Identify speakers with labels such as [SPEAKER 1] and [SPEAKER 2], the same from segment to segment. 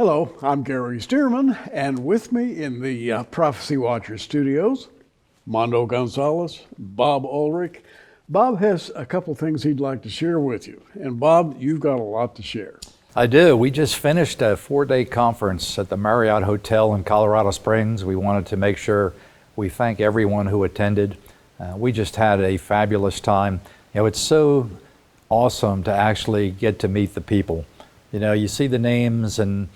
[SPEAKER 1] Hello, I'm Gary Stearman, and with me in the Prophecy Watcher studios, Mondo Gonzalez, Bob Ulrich. Bob has a couple things he'd like to share with you. And Bob, you've got a lot to share.
[SPEAKER 2] I do. We just finished a 4-day conference at the Marriott Hotel in Colorado Springs. We wanted to make sure we thank everyone who attended. We just had a fabulous time. It's so awesome to actually get to meet the people. You see the names and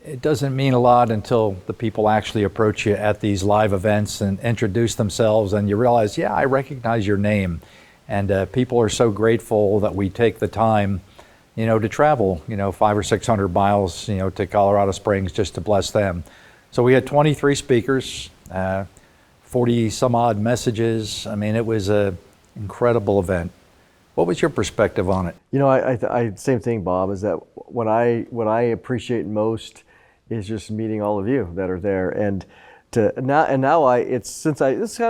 [SPEAKER 2] it doesn't mean a lot until the people actually approach you at these live events and introduce themselves, and you realize, yeah, I recognize your name. And people are so grateful that we take the time, to travel, 500 or 600 miles, to Colorado Springs just to bless them. So we had 23 speakers, 40 some odd messages. It was an incredible event. What was your perspective on it?
[SPEAKER 3] I same thing, Bob, is that what I appreciate most is just meeting all of you that are there, and it's kind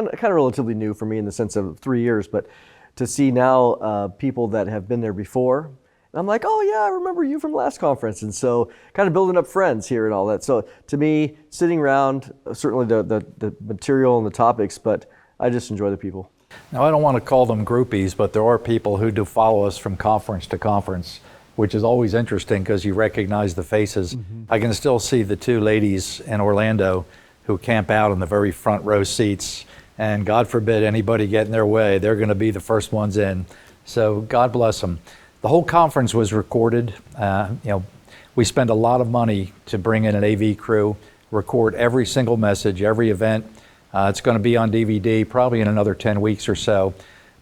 [SPEAKER 3] of relatively new for me in the sense of 3 years, but to see now people that have been there before, and I'm like, oh yeah, I remember you from last conference, and so kind of building up friends here and all that. So to me, sitting around, certainly the material and the topics, but I just enjoy the people.
[SPEAKER 2] Now, I don't want to call them groupies, but there are people who do follow us from conference to conference, which is always interesting because you recognize the faces. Mm-hmm. I can still see the two ladies in Orlando who camp out in the very front row seats, and God forbid anybody get in their way, they're going to be the first ones in. So God bless them. The whole conference was recorded. We spend a lot of money to bring in an AV crew, record every single message, every event. It's going to be on DVD probably in another 10 weeks or so.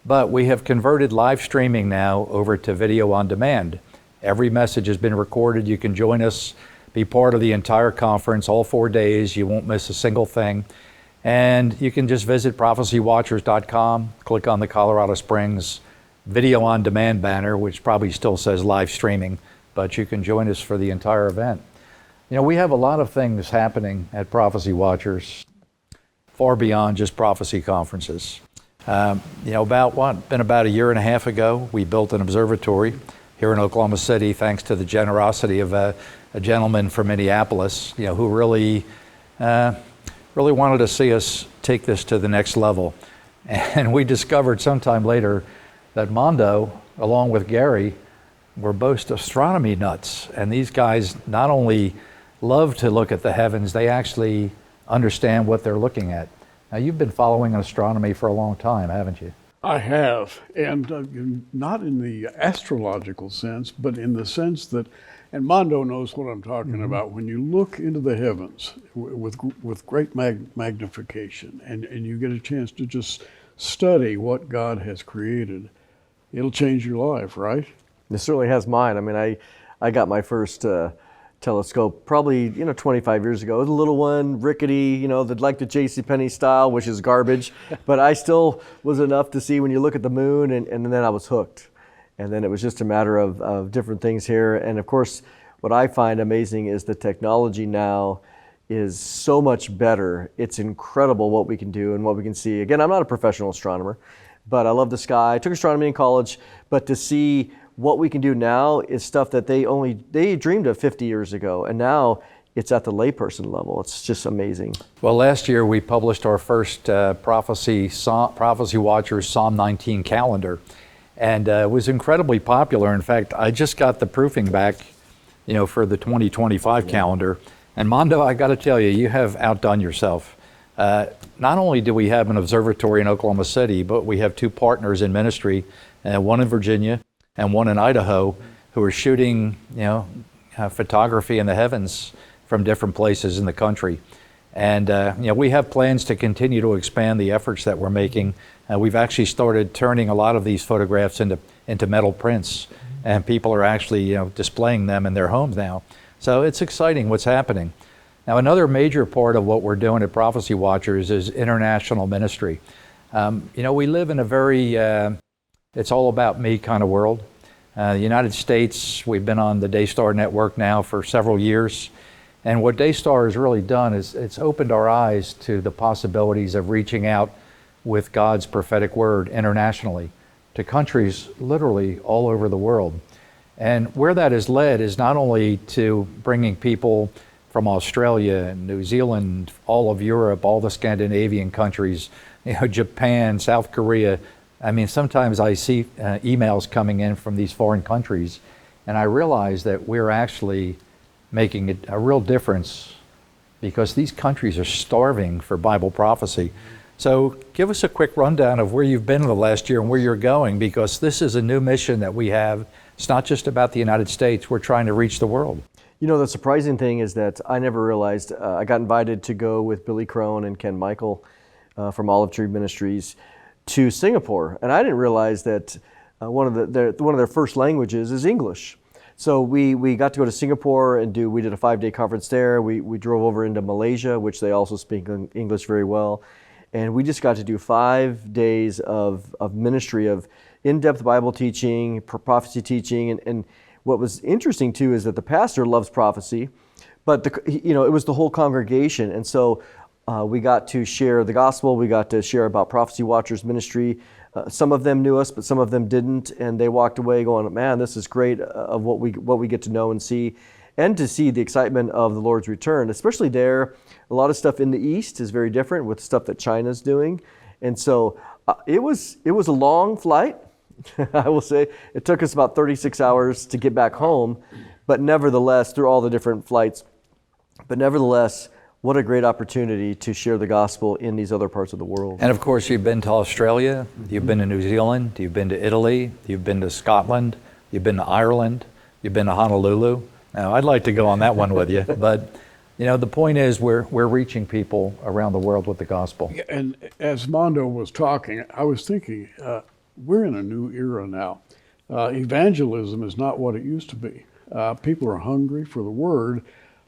[SPEAKER 2] But we have converted live streaming now over to video on demand. Every message has been recorded. You can join us, be part of the entire conference, all 4 days. You won't miss a single thing. And you can just visit prophecywatchers.com, click on the Colorado Springs video on demand banner, which probably still says live streaming, but you can join us for the entire event. We have a lot of things happening at Prophecy Watchers, far beyond just prophecy conferences. About a year and a half ago, we built an observatory here in Oklahoma City, thanks to the generosity of a gentleman from Minneapolis, who really wanted to see us take this to the next level. And we discovered sometime later that Mondo, along with Gary, were both astronomy nuts. And these guys not only love to look at the heavens, they actually understand what they're looking at. Now, you've been following astronomy for a long time, haven't you?
[SPEAKER 1] I have, and not in the astrological sense, but in the sense that, and Mondo knows what I'm talking about, when you look into the heavens with great magnification, and you get a chance to just study what God has created, it'll change your life, right?
[SPEAKER 3] It certainly has mine. I got my first telescope probably 25 years ago. It was a little one, rickety, like the JCPenney style, which is garbage, but I still was enough to see when you look at the moon, and then I was hooked. And then it was just a matter of different things here. And of course, what I find amazing is the technology now is so much better. It's incredible what we can do and what we can see. Again, I'm not a professional astronomer, but I love the sky. I took astronomy in college, but to see what we can do now is stuff that they dreamed of 50 years ago, and now it's at the layperson level. It's just amazing.
[SPEAKER 2] Well, last year we published our first Prophecy Watchers Psalm 19 calendar, and it was incredibly popular. In fact, I just got the proofing back, for the 2025 calendar. And Mondo, I got to tell you, you have outdone yourself. Not only do we have an observatory in Oklahoma City, but we have two partners in ministry, one in Virginia and one in Idaho, who are shooting, photography in the heavens from different places in the country. And we have plans to continue to expand the efforts that we're making. We've actually started turning a lot of these photographs into metal prints, and people are actually displaying them in their homes now. So it's exciting what's happening. Now, another major part of what we're doing at Prophecy Watchers is international ministry. We live in a very it's all about me kind of world. The United States, we've been on the Daystar Network now for several years. And what Daystar has really done is it's opened our eyes to the possibilities of reaching out with God's prophetic word internationally to countries literally all over the world. And where that has led is not only to bringing people from Australia and New Zealand, all of Europe, all the Scandinavian countries, Japan, South Korea. I mean, sometimes I see emails coming in from these foreign countries, and I realize that we're actually making a real difference because these countries are starving for Bible prophecy. So give us a quick rundown of where you've been in the last year and where you're going, because this is a new mission that we have. It's not just about the United States. We're trying to reach the world.
[SPEAKER 3] You know, the surprising thing is that I never realized I got invited to go with Billy Crone and Ken Michael from Olive Tree Ministries to Singapore, and I didn't realize that one of their first languages is English. So we got to go to Singapore and we did a 5-day conference there. We drove over into Malaysia, which they also speak English very well, and we just got to do 5 days of ministry of in-depth Bible teaching, prophecy teaching, and what was interesting too is that the pastor loves prophecy, but it was the whole congregation, and so we got to share the gospel. We got to share about Prophecy Watchers ministry. Some of them knew us, but some of them didn't, and they walked away going, "Man, this is great of what we get to know and see, and to see the excitement of the Lord's return." Especially there, a lot of stuff in the East is very different with stuff that China's doing, and so it was a long flight. I will say it took us about 36 hours to get back home, but nevertheless, through all the different flights, what a great opportunity to share the gospel in these other parts of the world.
[SPEAKER 2] And of course, you've been to Australia, you've been to New Zealand, you've been to Italy, you've been to Scotland, you've been to Ireland, you've been to Honolulu. Now, I'd like to go on that one with you, but the point is we're reaching people around the world with the gospel.
[SPEAKER 1] And as Mondo was talking, I was thinking, we're in a new era now. Evangelism is not what it used to be. People are hungry for the word,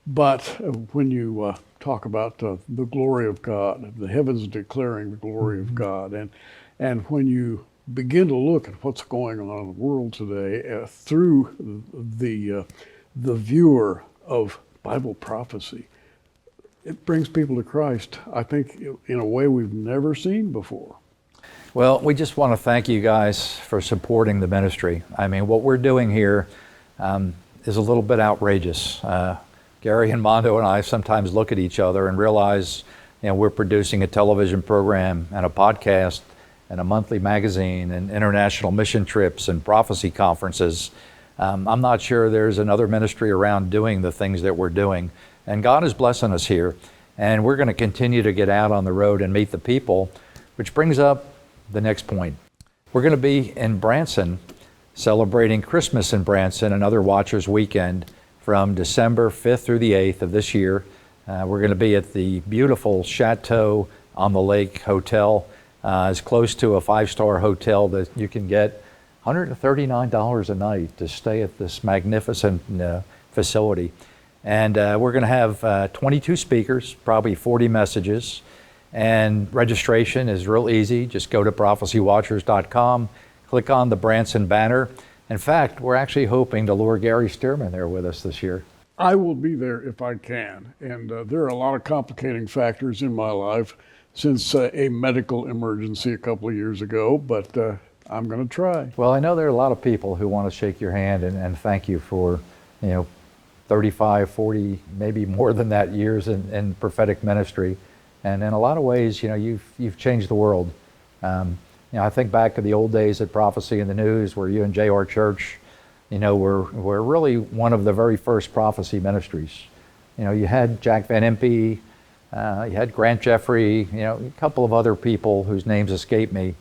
[SPEAKER 1] but when you talk about the glory of God, the heavens declaring the glory of God, and when you begin to look at what's going on in the world today through the viewer of Bible prophecy, it brings people to Christ, I think, in a way we've never seen before.
[SPEAKER 2] Well, we just want to thank you guys for supporting the ministry. I mean, what we're doing here is a little bit outrageous. Gary and Mondo and I sometimes look at each other and realize, we're producing a television program and a podcast and a monthly magazine and international mission trips and prophecy conferences. I'm not sure there's another ministry around doing the things that we're doing. And God is blessing us here. And we're going to continue to get out on the road and meet the people, which brings up the next point. We're going to be in Branson celebrating Christmas in Branson, another Watchers Weekend, from December 5th through the 8th of this year. We're going to be at the beautiful Chateau on the Lake Hotel, as close to a 5-star hotel that you can get $139 a night to stay at this magnificent facility. And we're going to have 22 speakers, probably 40 messages, and registration is real easy. Just go to prophecywatchers.com, click on the Branson banner. In fact, we're actually hoping to lure Gary Stearman there with us this year.
[SPEAKER 1] I will be there if I can, and there are a lot of complicating factors in my life since a medical emergency a couple of years ago, but I'm going to try.
[SPEAKER 2] Well, I know there are a lot of people who want to shake your hand and thank you for 35, 40, maybe more than that years in prophetic ministry. And in a lot of ways, you've changed the world. I think back to the old days at Prophecy in the News, where you and J.R. Church, were really one of the very first prophecy ministries. You had Jack Van Impe, you had Grant Jeffrey, a couple of other people whose names escape me,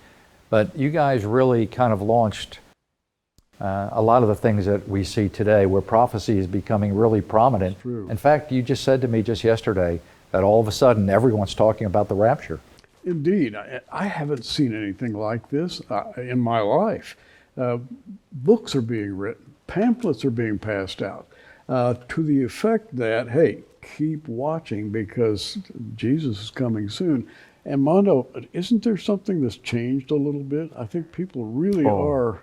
[SPEAKER 2] but you guys really kind of launched a lot of the things that we see today, where prophecy is becoming really prominent.
[SPEAKER 1] True.
[SPEAKER 2] In fact, you just said to me just yesterday that all of a sudden everyone's talking about the rapture.
[SPEAKER 1] Indeed. I haven't seen anything like this in my life. Books are being written, pamphlets are being passed out to the effect that, hey, keep watching because Jesus is coming soon. And Mondo, isn't there something that's changed a little bit? I think people really are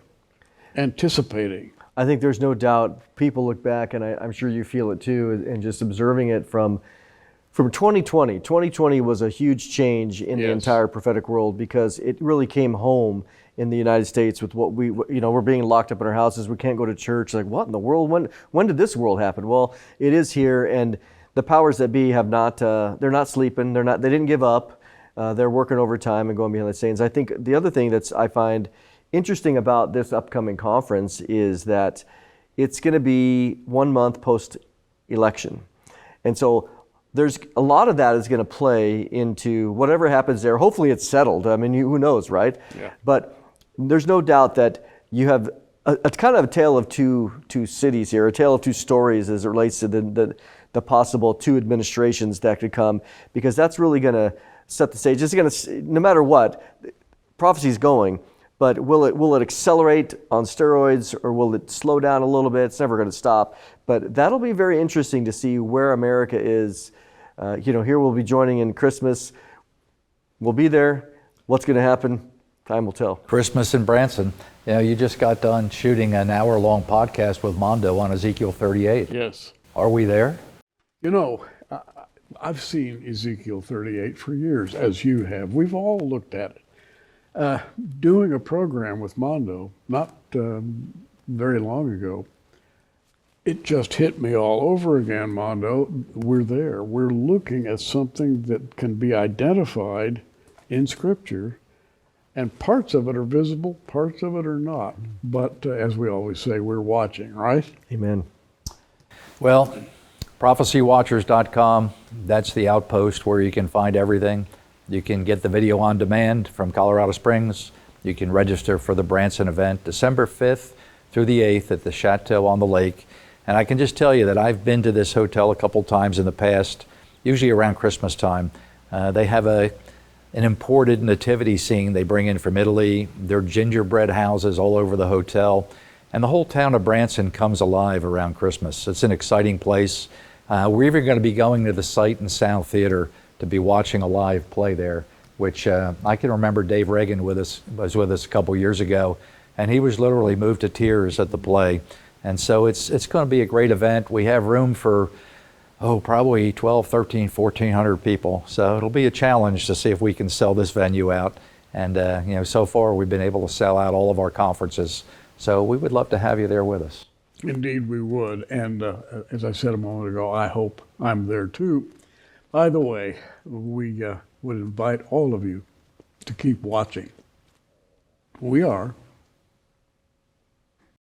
[SPEAKER 1] anticipating.
[SPEAKER 3] I think there's no doubt people look back, and I'm sure you feel it too, and just observing it from from 2020 was a huge change in the
[SPEAKER 1] Yes.
[SPEAKER 3] entire prophetic world, because it really came home in the United States with what we're being locked up in our houses. We can't go to church. Like, what in the world? When did this world happen? Well, it is here, and the powers that be have not, they're not sleeping. They didn't give up. They're working overtime and going behind the scenes. I think the other thing I find interesting about this upcoming conference is that it's going to be 1 month post-election. And so there's a lot of that is going to play into whatever happens there. Hopefully it's settled. I mean, who knows, right?
[SPEAKER 1] Yeah.
[SPEAKER 3] But there's no doubt that you have a kind of a tale of two cities here, a tale of two stories as it relates to the possible two administrations that could come, because that's really going to set the stage. It's going to, no matter what, prophecy is going, but will it accelerate on steroids, or will it slow down a little bit? It's never going to stop. But that'll be very interesting to see where America is. Here we'll be joining in Christmas. We'll be there. What's going to happen? Time will tell.
[SPEAKER 2] Christmas in Branson. You just got done shooting an hour-long podcast with Mondo on Ezekiel 38.
[SPEAKER 1] Yes.
[SPEAKER 2] Are we there?
[SPEAKER 1] I've seen Ezekiel 38 for years, as you have. We've all looked at it. Doing a program with Mondo, not very long ago, it just hit me all over again, Mondo. We're there. We're looking at something that can be identified in Scripture, and parts of it are visible, parts of it are not. But as we always say, we're watching, right?
[SPEAKER 3] Amen.
[SPEAKER 2] Well, prophecywatchers.com, that's the outpost where you can find everything. You can get the video on demand from Colorado Springs. You can register for the Branson event, December 5th through the 8th at the Chateau on the Lake. And I can just tell you that I've been to this hotel a couple times in the past, usually around Christmas time. They have an imported nativity scene they bring in from Italy. There are gingerbread houses all over the hotel. And the whole town of Branson comes alive around Christmas. It's an exciting place. We're even going to be going to the Sight and Sound Theater to be watching a live play there, which I can remember Dave Reagan was with us a couple years ago, and he was literally moved to tears at the play. And so it's going to be a great event. We have room for, probably 12, 13, 1,400 people. So it'll be a challenge to see if we can sell this venue out. And so far we've been able to sell out all of our conferences. So we would love to have you there with us.
[SPEAKER 1] Indeed, we would. And as I said a moment ago, I hope I'm there too. By the way, we would invite all of you to keep watching. We are.